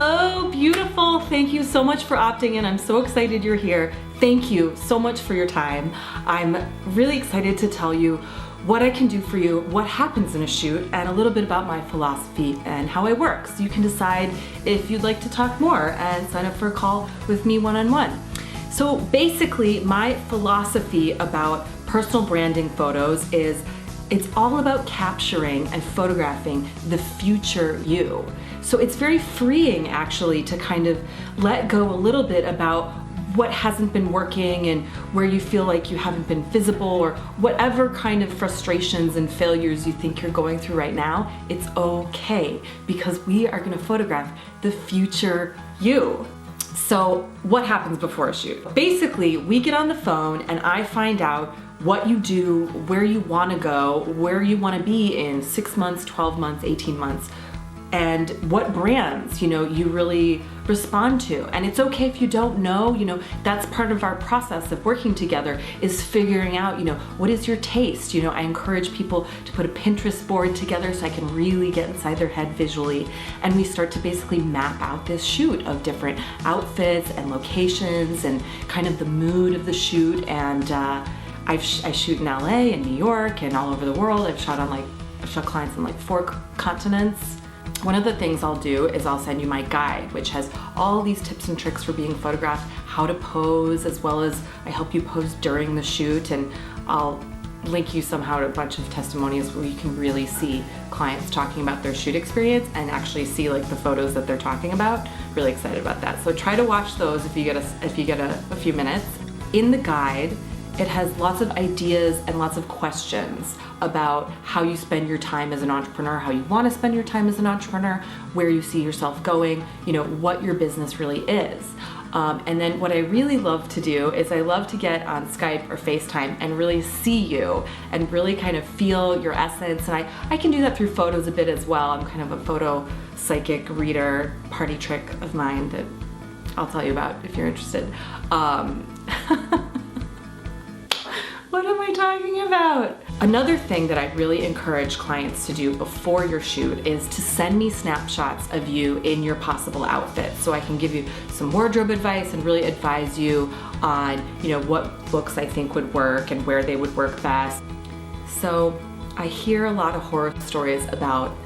Oh, beautiful. Thank you so much for opting in. I'm so excited you're here. Thank you so much for your time. I'm really excited to tell you what I can do for you, what happens in a shoot, and a little bit about my philosophy and how I work. So you can decide if you'd like to talk more and sign up for a call with me one-on-one. So basically, my philosophy about personal branding photos is it's all about capturing and photographing the future you. So it's very freeing actually to kind of let go a little bit about what hasn't been working and where you feel like you haven't been visible or whatever kind of frustrations and failures you think you're going through right now. It's okay because we are going to photograph the future you. So what happens before a shoot? Basically, we get on the phone and I find out what you do, where you want to go, where you want to be in 6 months, 12 months, 18 months, and what brands, you really respond to. And it's okay if you don't know, that's part of our process of working together is figuring out, what is your taste? I encourage people to put a Pinterest board together so I can really get inside their head visually. And we start to basically map out this shoot of different outfits and locations and kind of the mood of the shoot. And I shoot in LA and New York and all over the world. I've shot clients in like 4 continents. One of the things I'll do is I'll send you my guide, which has all these tips and tricks for being photographed, how to pose, as well as I help you pose during the shoot, and I'll link you somehow to a bunch of testimonials where you can really see clients talking about their shoot experience and actually see like the photos that they're talking about. Really excited about that. So try to watch those if you get a few minutes. In the guide, it has lots of ideas and lots of questions about how you spend your time as an entrepreneur, how you want to spend your time as an entrepreneur, where you see yourself going, what your business really is. And then what I really love to do is I love to get on Skype or FaceTime and really see you and really kind of feel your essence. And I can do that through photos a bit as well. I'm kind of a photo psychic reader, party trick of mine that I'll tell you about if you're interested. What am I talking about? Another thing that I really encourage clients to do before your shoot is to send me snapshots of you in your possible outfits so I can give you some wardrobe advice and really advise you on, what looks I think would work and where they would work best. So I hear a lot of horror stories about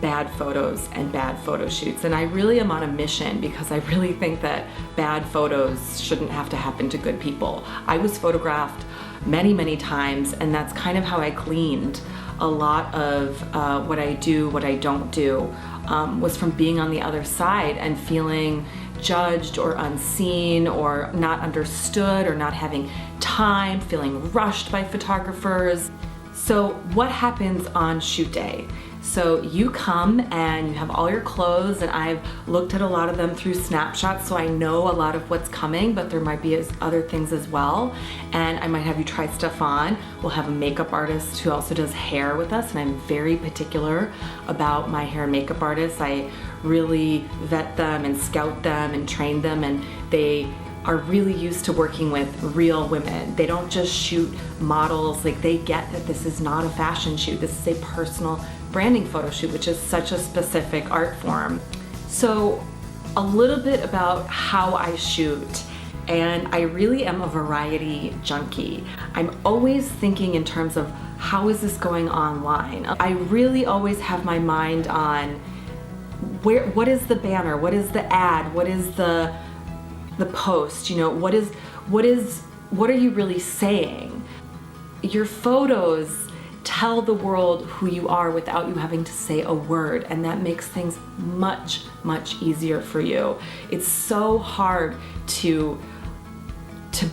bad photos and bad photo shoots, and I really am on a mission because I really think that bad photos shouldn't have to happen to good people. I was photographed many times, and that's kind of how I gleaned a lot of what I do, what I don't do, was from being on the other side and feeling judged or unseen or not understood or not having time, feeling rushed by photographers. So what happens on shoot day? So you come and you have all your clothes, and I've looked at a lot of them through snapshots, so I know a lot of what's coming, but there might be other things as well. And I might have you try stuff on. We'll have a makeup artist who also does hair with us, and I'm very particular about my hair and makeup artists. I really vet them and scout them and train them, and they are really used to working with real women. They don't just shoot models. Like, they get that this is not a fashion shoot. This is a personal branding photo shoot, which is such a specific art form. So a little bit about how I shoot. And I really am a variety junkie. I'm always thinking in terms of how is this going online? I really always have my mind on what is the banner? What is the ad? What is the post? What are you really saying? Your photos tell the world who you are without you having to say a word, and that makes things much easier for you. It's so hard to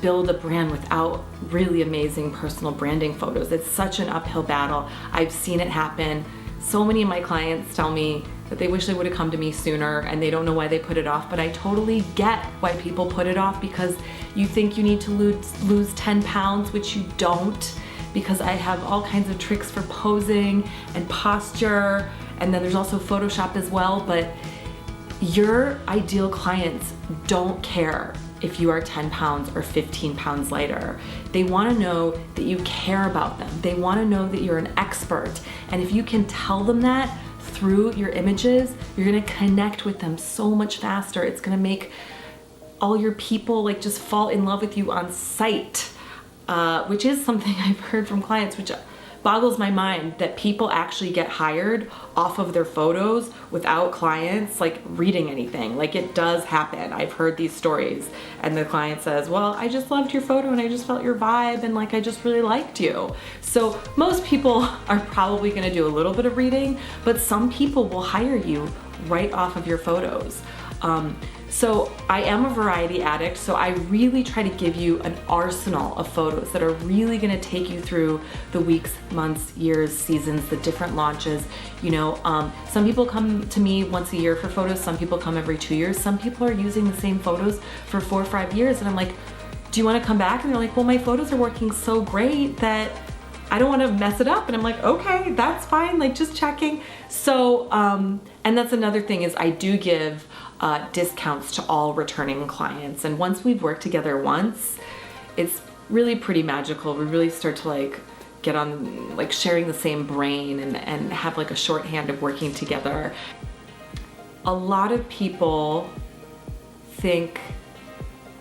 build a brand without really amazing personal branding photos. It's such an uphill battle. I've seen it happen. So many of my clients tell me that they wish they would have come to me sooner and they don't know why they put it off, but I totally get why people put it off, because you think you need to lose 10 pounds, which you don't, because I have all kinds of tricks for posing and posture, and then there's also Photoshop as well. But your ideal clients don't care if you are 10 pounds or 15 pounds lighter. They want to know that you care about them. They want to know that you're an expert. And if you can tell them that through your images, you're gonna connect with them so much faster. It's gonna make all your people like just fall in love with you on sight, which is something I've heard from clients, which boggles my mind, that people actually get hired off of their photos without clients like reading anything. Like, it does happen. I've heard these stories, and the client says, well, I just loved your photo and I just felt your vibe and like I just really liked you. So most people are probably gonna do a little bit of reading, but some people will hire you right off of your photos. So I am a variety addict, so I really try to give you an arsenal of photos that are really gonna take you through the weeks, months, years, seasons, the different launches. You know, some people come to me once a year for photos, some people come every 2 years, some people are using the same photos for 4 or 5 years, and I'm like, do you wanna come back? And they're like, well, my photos are working so great that I don't wanna mess it up. And I'm like, okay, that's fine, like just checking. So, and that's another thing, is I do give discounts to all returning clients. And once we've worked together once, it's really pretty magical. We really start to like get on like sharing the same brain and have like a shorthand of working together. A lot of people think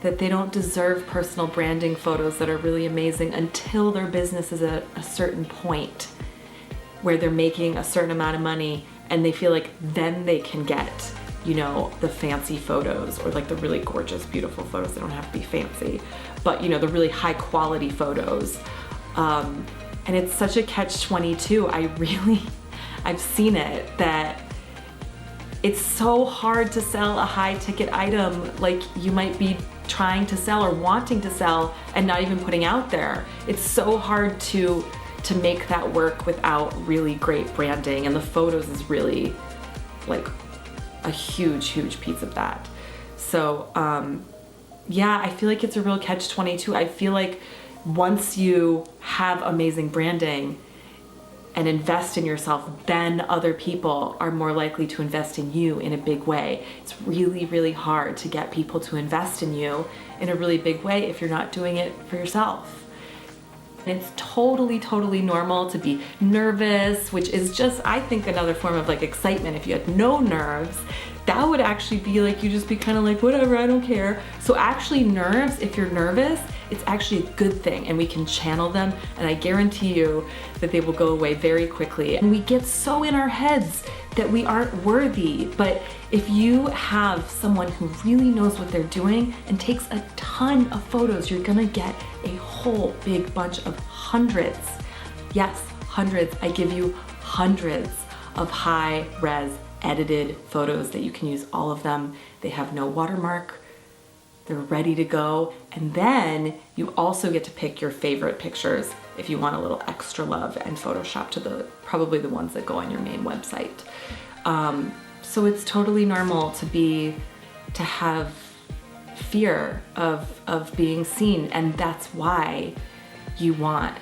that they don't deserve personal branding photos that are really amazing until their business is at a certain point where they're making a certain amount of money, and they feel like then they can get, you know, the fancy photos, or like the really gorgeous, beautiful photos. They don't have to be fancy, but you know, the really high quality photos. And it's such a catch-22. I've seen it, that it's so hard to sell a high ticket item like you might be trying to sell or wanting to sell and not even putting out there. It's so hard to make that work without really great branding, and the photos is really like a huge piece of that. So yeah, I feel like it's a real catch-22. I feel like once you have amazing branding and invest in yourself, then other people are more likely to invest in you in a big way. It's really hard to get people to invest in you in a really big way if you're not doing it for yourself. And it's totally normal to be nervous, which is just, I think, another form of like excitement. If you had no nerves, that would actually be like, you just be kind of like, whatever, I don't care. So actually nerves, if you're nervous, it's actually a good thing, and we can channel them, and I guarantee you that they will go away very quickly. And we get so in our heads that we aren't worthy, but if you have someone who really knows what they're doing and takes a ton of photos, you're gonna get a whole big bunch of hundreds. Yes, hundreds. I give you hundreds of high-res edited photos that you can use, all of them. They have no watermark. They're ready to go. And then you also get to pick your favorite pictures if you want a little extra love and Photoshop to probably the ones that go on your main website. So it's totally normal to have fear of being seen, and that's why you want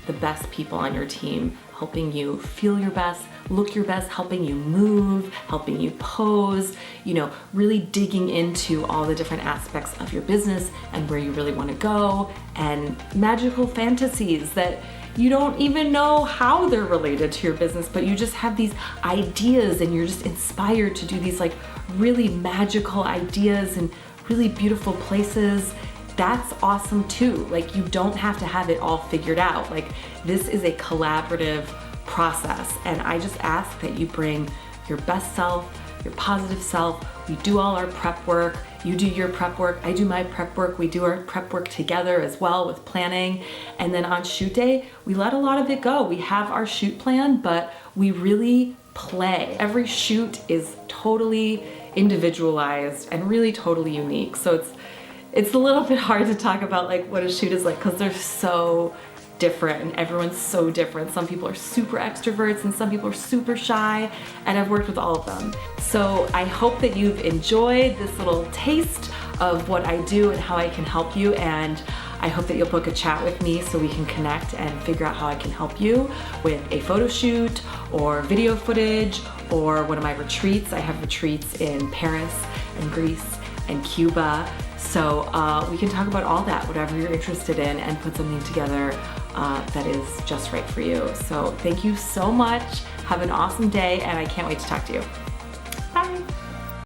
the best people on your team helping you feel your best, look your best, helping you move, helping you pose, you know, really digging into all the different aspects of your business and where you really want to go, and magical fantasies that you don't even know how they're related to your business, but you just have these ideas and you're just inspired to do these like really magical ideas and really beautiful places. That's awesome too. Like, you don't have to have it all figured out. Like, this is a collaborative process, and I just ask that you bring your best self, your positive self. We do all our prep work. You do your prep work, I do my prep work. We do our prep work together as well with planning. And then on shoot day, we let a lot of it go. We have our shoot plan, but we really play. Every shoot is totally individualized and really totally unique. So it's a little bit hard to talk about like what a shoot is like, because they're so different and everyone's so different. Some people are super extroverts and some people are super shy, and I've worked with all of them. So I hope that you've enjoyed this little taste of what I do and how I can help you, and I hope that you'll book a chat with me so we can connect and figure out how I can help you with a photo shoot or video footage or one of my retreats. I have retreats in Paris and Greece and Cuba. So we can talk about all that, whatever you're interested in, and put something together that is just right for you. So thank you so much. Have an awesome day, and I can't wait to talk to you.